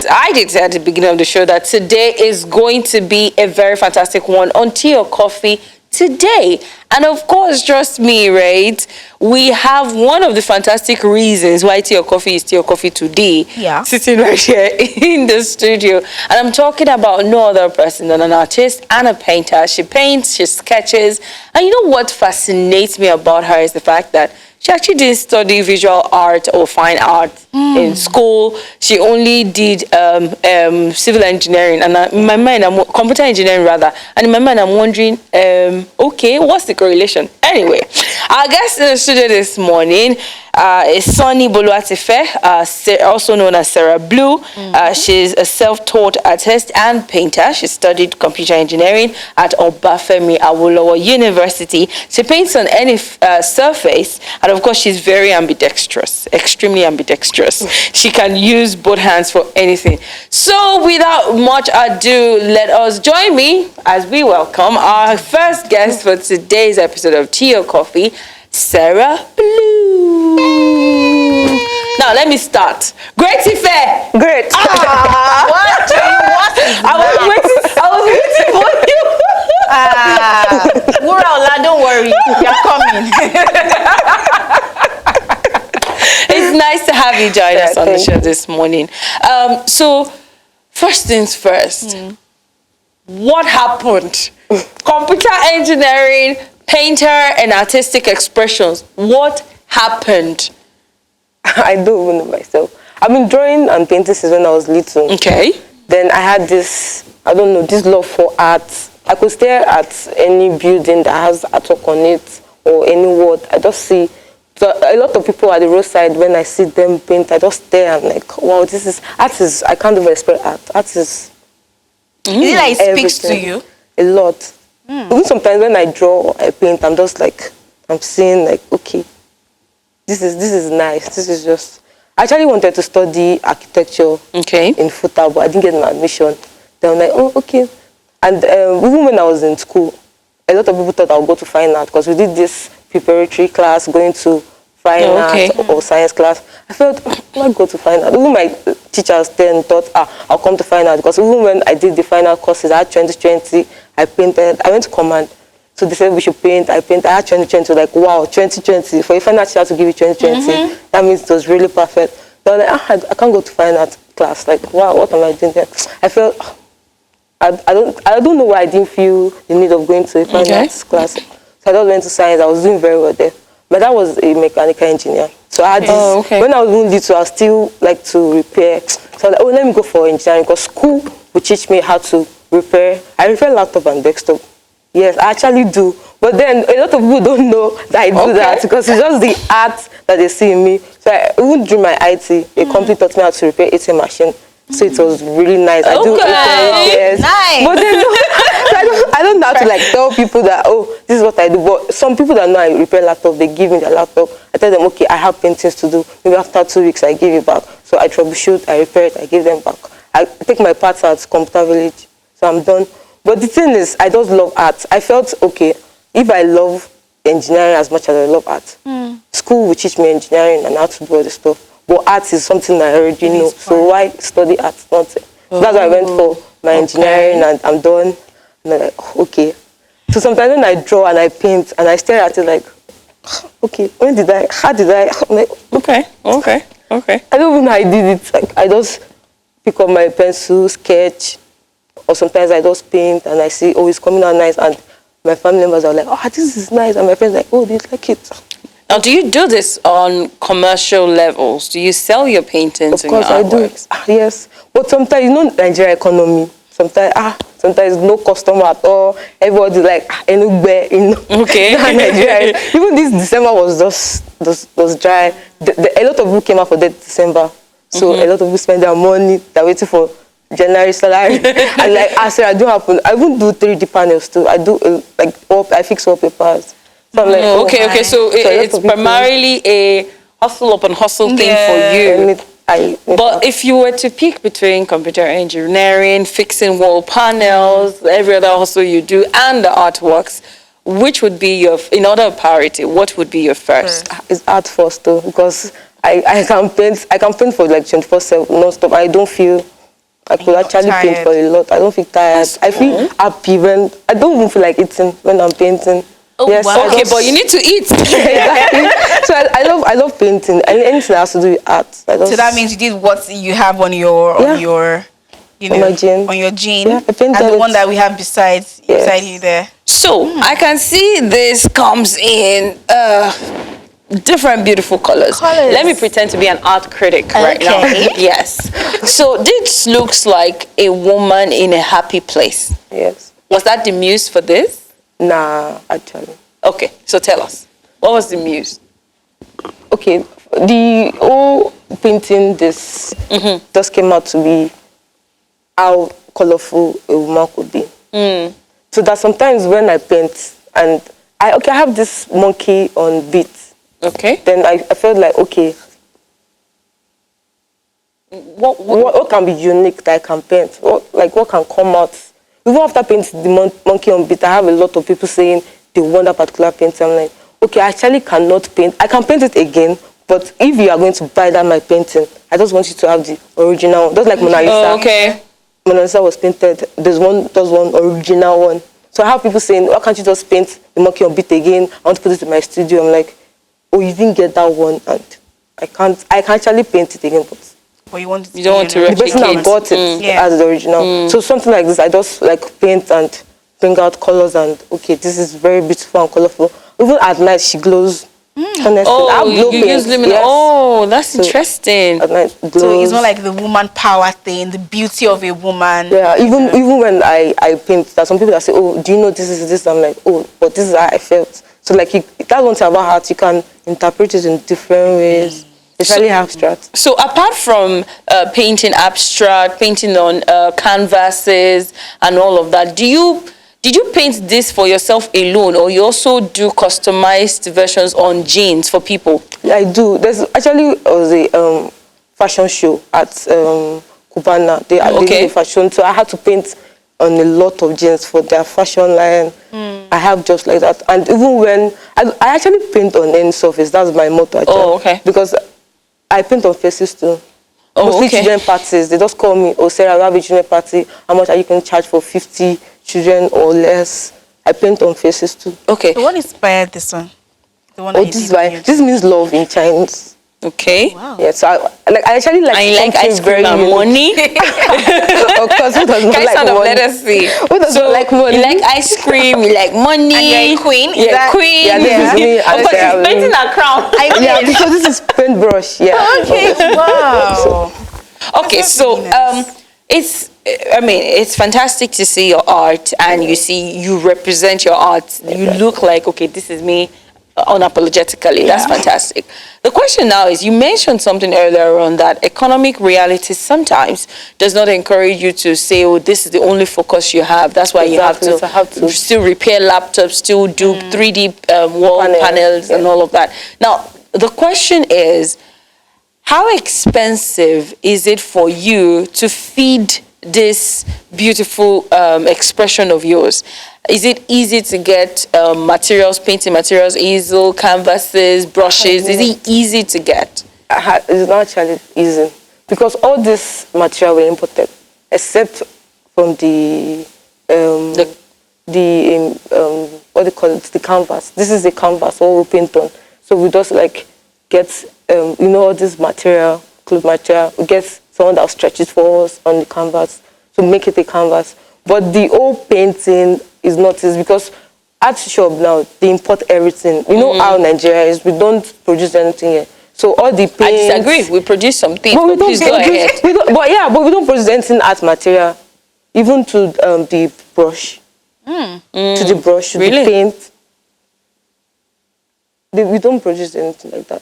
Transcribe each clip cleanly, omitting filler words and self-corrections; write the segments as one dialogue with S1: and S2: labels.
S1: I did say at the beginning of the show that today is going to be a very fantastic one on Tea or Coffee today. And of course, trust me, right? We have one of the fantastic reasons why Tea or Coffee is Tea or Coffee today.
S2: Yeah.
S1: Sitting right here in the studio. And I'm talking about no other person than an artist and a painter. She paints, she sketches. And you know what fascinates me about her is the fact that she actually didn't study visual art or fine art in school. She only did civil engineering, and in my mind, computer engineering rather. And in my mind, I'm wondering, okay, what's the correlation? Anyway, our guest in the studio this morning is Sunny Boluwatife, also known as Sarah Blue. She's a self-taught artist and painter. She studied computer engineering at Obafemi Awolowo University. She paints on any surface, and of course, she's very ambidextrous, extremely ambidextrous. She can use both hands for anything. So, without much ado, let us join me as we welcome our first guest for today's episode of Tea or Coffee, Sarah Blue. Now, let me start. Great Ife!
S2: Great. What
S1: I was waiting for you.
S2: Wuraola, don't worry. You're coming.
S1: It's nice to have you join us on the show this morning. So, first things first, what happened? Computer engineering, painter, and artistic expressions. What happened?
S3: I don't even know myself. I've been drawing and painting since when I was little.
S1: Okay.
S3: Then I had this, I don't know, this love for art. I could stare at any building that has artwork on it or any word. I just see. So a lot of people at the roadside, when I see them paint, I just stare and like, wow, this is, art is, I can't even explain art. Art is
S2: Is it like it speaks to
S3: everything.
S2: you?
S3: A lot. Even sometimes when I draw, I paint, I'm just like, I'm seeing like, okay, this is nice. This is just, I actually wanted to study architecture
S1: Okay.
S3: in FUTA, but I didn't get an admission. Then I'm like, oh, okay. And even when I was in school, a lot of people thought I would go to fine art because we did this preparatory class going to fine art or science class. I felt, I might go to fine art. Even my teachers then thought, I'll come to fine art because even when I did the fine art courses, I had 2020, I painted, I went to command. So they said we should paint, I painted, I had 2020, like, wow, 2020. For a fine art teacher to give you 2020, that means it was really perfect. So I was like, I can't go to fine art class. Like, wow, what am I doing there? I felt, I don't know why I didn't feel the need of going to a fine arts class. So I just went to science. I was doing very well there. But that was a mechanical engineer. So I had this, when I was doing little, I still like to repair. So I was like, oh, let me go for engineering because school would teach me how to repair. I repair laptop and desktop. Yes, I actually do. But then a lot of people don't know that I do that because it's just the art that they see in me. So even during my IT, a company taught me how to repair ATM machine. So it was really nice. I do
S2: Nice.
S3: But then I don't know how to like tell people that, oh, this is what I do. But some people that know I repair laptop, they give me their laptop. I tell them, okay, I have paintings to do. Maybe after 2 weeks, I give it back. So I troubleshoot, I repair it, I give them back. I take my parts at Computer Village. So I'm done. But the thing is, I just love art. I felt, okay, if I love engineering as much as I love art, school will teach me engineering and how to do all this stuff. But art is something I already know. So why study art? Nothing. So that's why I went for my engineering and I'm done. And I'm like, okay. So sometimes when I draw and I paint and I stare at it like, okay, how did I? I'm like,
S1: Okay.
S3: I don't even know how I did it. Like, I just pick up my pencil, sketch, or sometimes I just paint and I see, oh, it's coming out nice. And my family members are like, oh, this is nice. And my friends are like, oh, they like it.
S1: Now, do you do this on commercial levels? Do you sell your paintings and your artworks?
S3: I do. Yes. But sometimes, you know, Nigeria economy, sometimes no customer at all. Everybody's like, anywhere in Nigeria. Even this December was just dry. A lot of people came out for that December. So a lot of people spend their money. They're waiting for January salary. And like, I said, I don't happen. I won't do 3D panels too. I do I fix wallpapers. So I'm like,
S1: okay. So it's primarily a hustle up and hustle thing for you. But if you were to pick between computer engineering, fixing wall panels, every other hustle you do, and the artworks, which would be your, in order of priority, what would be your first?
S3: It's art first though, because I can paint for like 24/7 non-stop. I don't feel I could actually paint for a lot. I don't feel tired. I feel happy when I don't even feel like eating when I'm painting.
S2: Oh,
S3: yes,
S2: wow.
S1: Okay, but you need to eat.
S3: Exactly. So I love painting. And anything that has to do with art.
S2: So that means you did what you have on your you know,
S3: on my jean.
S2: on your jean,
S3: Yeah, I painted
S2: and the
S3: it.
S2: one that we have beside you there.
S1: So I can see this comes in different beautiful colors.
S2: Colors.
S1: Let me pretend to be an art critic right now.
S2: Okay.
S1: Yes. So this looks like a woman in a happy place.
S3: Yes.
S1: Was that the muse for this?
S3: Nah, actually.
S1: Okay, so tell us. What was the muse?
S3: Okay, the whole painting this just came out to be how colorful a woman could be. So that sometimes when I paint and I have this monkey on beat.
S1: Okay.
S3: Then I felt like, okay, what can be unique that I can paint? What can come out? Even after painting the monkey on beat, I have a lot of people saying they want that particular painting. I'm like, okay, I actually cannot paint. I can paint it again, but if you are going to buy that my painting, I just want you to have the original one. Just like Mona Lisa.
S1: Oh, okay.
S3: Mona Lisa was painted. There's one original one. So I have people saying, why can't you just paint the monkey on beat again? I want to put it in my studio. I'm like, oh, you didn't get that one, and I can actually paint it again, but
S2: But you want
S1: You don't want to
S3: the person that bought it as the original. So something like this, I just like paint and bring out colors and okay, this is very beautiful and colorful. Even at night, she glows. Honestly, I have glow
S1: you use
S3: paint,
S1: luminous.
S3: yes.
S1: Oh, that's interesting.
S3: At night, glows.
S2: So it's not like the woman power thing, the beauty of a woman.
S3: Yeah, even when I paint, there's some people that say, oh, do you know this is this? I'm like, oh, but this is how I felt. So like, that's one thing about art, you can interpret it in different ways. It's really abstract.
S1: So apart from painting abstract, painting on canvases and all of that, did you paint this for yourself alone, or you also do customized versions on jeans for people?
S3: Yeah, I do. There's actually was a fashion show at Cubana. They did a fashion, so I had to paint on a lot of jeans for their fashion line. I have just like that. And even when I actually paint on any surface, that's my motto. Actually.
S1: Oh, okay.
S3: Because I paint on faces too.
S1: Oh,
S3: Mostly
S1: okay.
S3: children parties. They just call me, oh, Sarah, we have a children party. How much are you going to charge for 50 children or less? I paint on faces too.
S1: Okay.
S2: So what inspired this one? The one that
S3: Oh,
S2: you
S3: this is
S2: did
S3: why.
S2: with
S3: This means love in Chinese.
S1: Okay.
S2: Wow.
S3: Yeah, so I actually like.
S1: I like
S3: something
S1: ice cream and
S3: unique.
S1: money.
S3: Of course, who doesn't
S1: Guys,
S3: like money?
S1: let us see.
S3: Who doesn't like money?
S1: You like ice cream, you like money.
S2: And you're a queen? Is
S1: You're a
S2: that-
S1: queen.
S3: Yeah, this is me.
S1: Of
S3: and
S1: course,
S3: Sarah
S1: she's painting
S3: Lee.
S1: a crown.
S3: Yeah, so this is paintbrush. Yeah.
S2: Okay, wow.
S1: Okay,
S2: That's
S1: so
S2: really nice.
S1: it's fantastic to see your art, and you represent your art. You look like, okay, this is me unapologetically. That's fantastic. The question now is, you mentioned something earlier on that economic reality sometimes does not encourage you to say, oh, this is the only focus you have. That's why
S3: Exactly,
S1: you
S3: so I
S1: have
S3: have
S1: to
S3: to-
S1: still repair laptops, still do 3D wall panels and all of that. Now, the question is, how expensive is it for you to feed this beautiful expression of yours? Is it easy to get materials, painting materials, easel, canvases, brushes? Is it easy to get?
S3: It's not actually easy because all this material were imported, except from the what they call it, the canvas. This is the canvas, all we paint on. So we just like get all this material, cloth material. We get someone that stretches for us on the canvas to make it a canvas. But the old painting is not easy because art shop now, they import everything. You know how Nigeria is, we don't produce anything here. So all the paints...
S1: I disagree. We produce some things,
S3: But
S1: but please go ahead.
S3: but we don't produce anything art material, even to the brush. To the brush, to
S1: Really?
S3: the paint. We don't produce anything like that.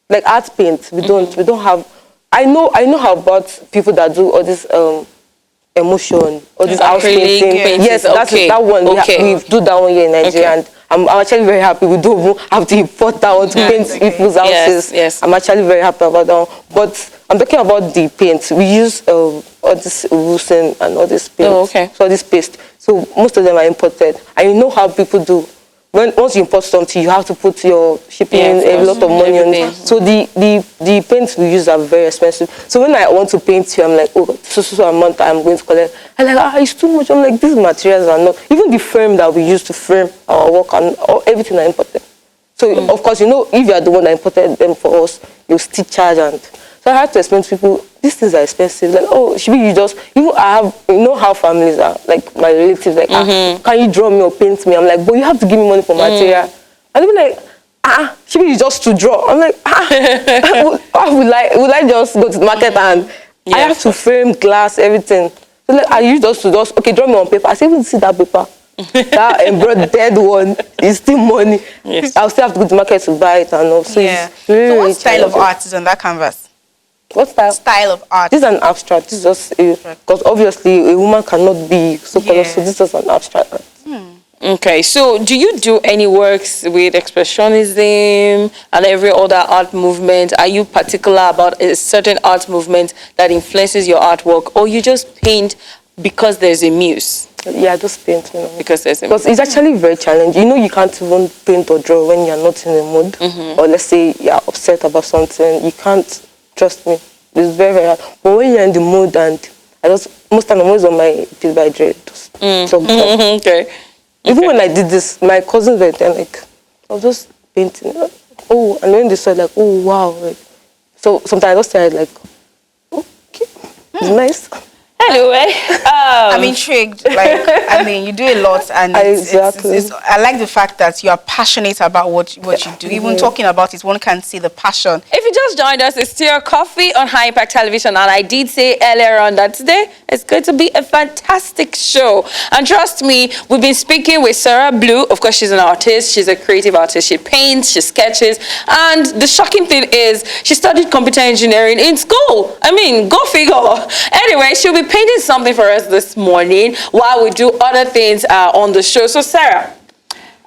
S3: Like art paint, we don't have... I know how about people that do all this emotion, all this house
S1: Acrylic
S3: painting.
S1: paintings,
S3: Yes, that's
S1: okay.
S3: that one.
S1: Okay.
S3: We do that one here in Nigeria,
S1: Okay.
S3: and I'm actually very happy. We don't even have to import that one to paint people's houses.
S1: Yes.
S3: I'm actually very happy about that one. But I'm talking about the paint. We use all this Wusen and all this paint.
S1: Oh, okay.
S3: So all this paste. So most of them are imported. And you know how people do once you import something, you have to put your shipping, a lot of money on it. So the paints we use are very expensive. So when I want to paint here, I'm like, oh, so amount I'm going to collect. I'm like, it's too much. I'm like, these materials are not. Even the frame that we use to frame our work and everything I imported. So of course, if you are the one that imported them for us, you still charge. And so I had to explain to people, these things are expensive. Like, oh, should you just, I have, how families are, like my relatives, like, can you draw me or paint me? I'm like, but you have to give me money for material. And they'll be like, should you just to draw? I'm like, would I just go to the market and I have to frame glass, everything. So like, I use just okay, draw me on paper. I say, even see that paper. That embroidered one is still money. Yes. I'll still have to go to the market to buy it and all. So
S2: so what style of art is on that canvas?
S3: What style?
S2: Style of art.
S3: This is an abstract. This is just because obviously a woman cannot be so colorful. So this is an abstract art.
S1: Okay, so do you do any works with expressionism and every other art movement? Are you particular about a certain art movement that influences your artwork, or you just paint because there's a muse?
S3: Yeah, just paint,
S1: Because there's a muse.
S3: Because it's actually very challenging. You can't even paint or draw when you're not in the mood. Or let's say you're upset about something. You can't, trust me. It's very, very hard. But when you're in the mood, and most time I'm always on my Piece by Dre.
S1: Okay.
S3: Even when I did this, my cousins were there, like, I was just painting. Oh, and when they saw, like, oh, wow. Like, so sometimes I just started, like, okay, it's nice.
S1: Anyway,
S2: I'm intrigued. You do a lot, and I like the fact that you are passionate about what you do. Even talking about it, one can see the passion.
S1: If you just joined us, it's Still Coffee on High Impact Television, and I did say earlier on that today it's going to be a fantastic show. And trust me, we've been speaking with Sarah Blue. Of course, she's an artist. She's a creative artist. She paints, she sketches, and the shocking thing is she studied computer engineering in school. I mean, go figure. Anyway, she'll be painting something for us this morning while we do other things on the show. So Sarah,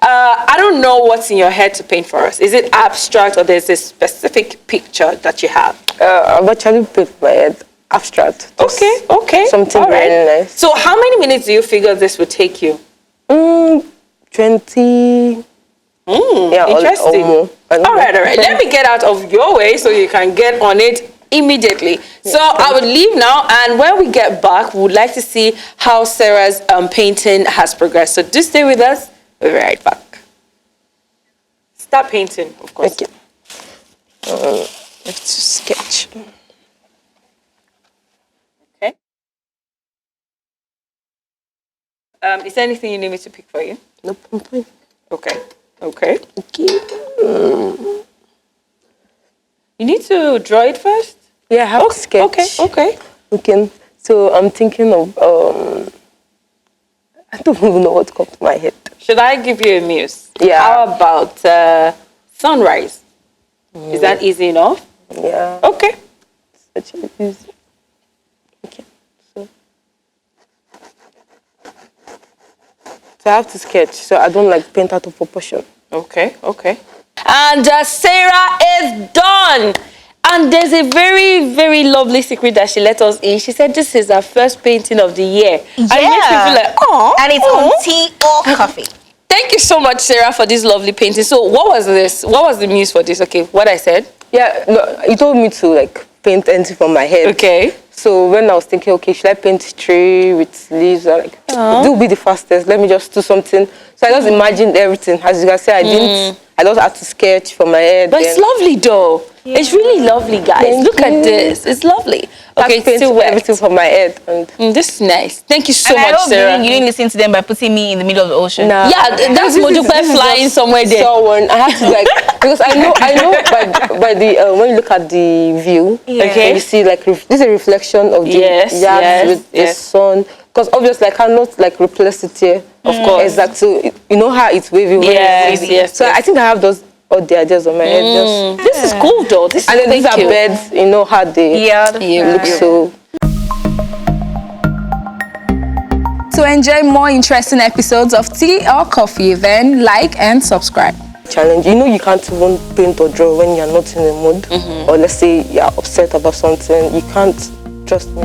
S1: I don't know what's in your head to paint for us. Is it abstract, or there's a specific picture that you have?
S3: I've actually painted my head abstract.
S1: Okay.
S3: Something very nice.
S1: So how many minutes do you figure this would take you?
S3: 20. Yeah,
S1: interesting.
S3: Or more.
S1: All right. Let me get out of your way so you can get on it immediately. So I would leave now, and when we get back, we would like to see how Sarah's painting has progressed. So do stay with us. We'll be right back. Start painting, of course.
S3: Okay. Let's sketch.
S1: Okay. Is there anything you need me to pick for you?
S3: Nope, I'm fine.
S1: Okay. You need to draw it first?
S3: Yeah, I have to sketch.
S1: Okay.
S3: So I'm thinking of, I don't even know what comes to my head.
S1: Should I give you a muse?
S3: Yeah.
S1: How about sunrise? Is that easy enough?
S3: Yeah.
S1: Okay.
S3: It's actually easy. Okay. So I have to sketch, so I don't like paint out of proportion.
S1: Okay. And Sarah is done. And there's a very, very lovely secret that she let us in. She said this is her first painting of the year.
S2: Yeah.
S1: And it makes me feel like, oh.
S2: And it's on tea or coffee.
S1: Thank you so much, Sarah, for this lovely painting. So what was this? What was the muse for this? Okay, what I said?
S3: Yeah, no, he told me to like paint anything from my head.
S1: Okay.
S3: So when I was thinking, okay, should I paint a tree with leaves? I'm like, it will be the fastest. Let me just do something. So I just imagined everything. As you can see, I just had to sketch from my head.
S1: But it's lovely though. Yeah. It's really lovely, guys. Look at this. It's lovely. Okay, it's still wet.
S3: Everything from my head. And
S1: this is nice. Thank you so much,
S2: I hope
S1: Sarah.
S2: you didn't listen to them by putting me in the middle of the ocean.
S3: Nah.
S1: Yeah, that's Mojupe flying somewhere there.
S3: Someone, I had to like, because I know by the, when you look at the view,
S1: okay,
S3: you see like, this is a reflection of the yard with the sun. Because obviously I cannot like replace it here. Of course. Exactly. So you know how it's wavy.
S1: Yes.
S3: So I think I have those the ideas on my head.
S1: This is cool though.
S3: And then these are birds, you know how they look so.
S2: To enjoy more interesting episodes of Tea or Coffee, then like and subscribe.
S3: Challenge. You can't even paint or draw when you're not in the mood. Or let's say you're upset about something. You can't, trust me.